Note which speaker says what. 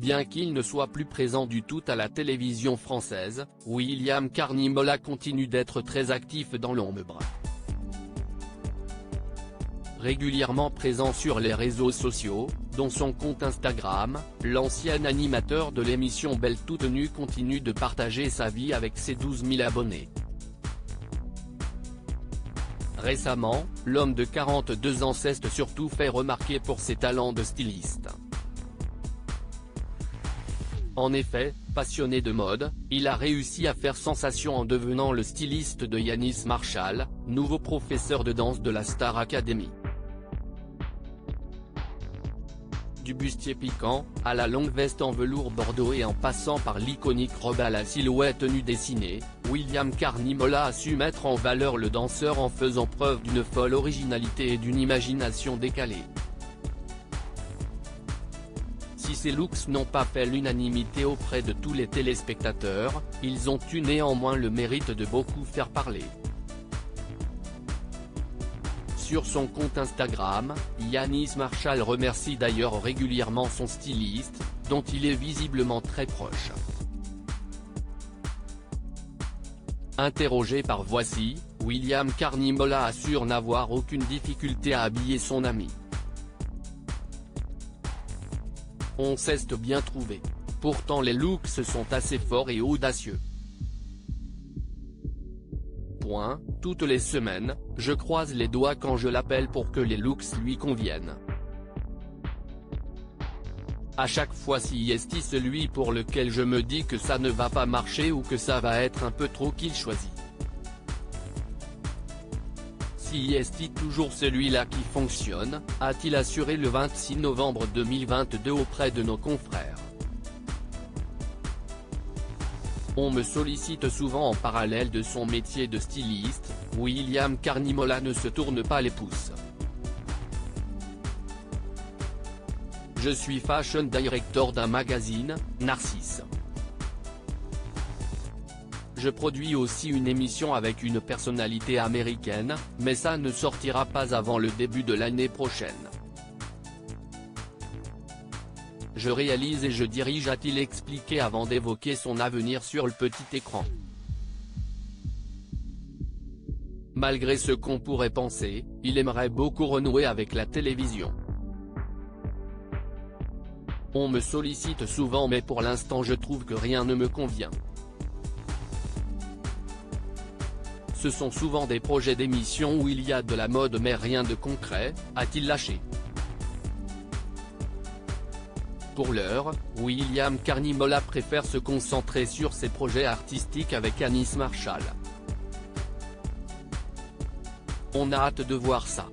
Speaker 1: Bien qu'il ne soit plus présent du tout à la télévision française, William Carnimola continue d'être très actif dans l'ombre. Régulièrement présent sur les réseaux sociaux, dont son compte Instagram, l'ancien animateur de l'émission Belle Toute Nue continue de partager sa vie avec ses 12 000 abonnés. Récemment, l'homme de 42 ans s'est surtout fait remarquer pour ses talents de styliste. En effet, passionné de mode, il a réussi à faire sensation en devenant le styliste de Yanis Marshall, nouveau professeur de danse de la Star Academy. Du bustier piquant, à la longue veste en velours bordeaux et en passant par l'iconique robe à la silhouette nue dessinée, William Carnimola a su mettre en valeur le danseur en faisant preuve d'une folle originalité et d'une imagination décalée. Si ces looks n'ont pas fait l'unanimité auprès de tous les téléspectateurs, ils ont eu néanmoins le mérite de beaucoup faire parler. Sur son compte Instagram, Yanis Marshall remercie d'ailleurs régulièrement son styliste, dont il est visiblement très proche. Interrogé par Voici, William Carnimola assure n'avoir aucune difficulté à habiller son ami. On s'est bien trouvé. Pourtant les looks sont assez forts et audacieux. Toutes les semaines, je croise les doigts quand je l'appelle pour que les looks lui conviennent. À chaque fois si est celui pour lequel je me dis que ça ne va pas marcher ou que ça va être un peu trop qu'il choisit. Si est toujours celui-là qui fonctionne, a-t-il assuré le 26 novembre 2022 auprès de nos confrères. On me sollicite souvent en parallèle de son métier de styliste, William Carnimola ne se tourne pas les pouces. Je suis fashion director d'un magazine, Narcisse. Je produis aussi une émission avec une personnalité américaine, mais ça ne sortira pas avant le début de l'année prochaine. Je réalise et je dirige, a-t-il expliqué avant d'évoquer son avenir sur le petit écran. Malgré ce qu'on pourrait penser, il aimerait beaucoup renouer avec la télévision. On me sollicite souvent mais pour l'instant je trouve que rien ne me convient. Ce sont souvent des projets d'émissions où il y a de la mode mais rien de concret, a-t-il lâché. Pour l'heure, William Carnimola préfère se concentrer sur ses projets artistiques avec Yanis Marshall. On a hâte de voir ça.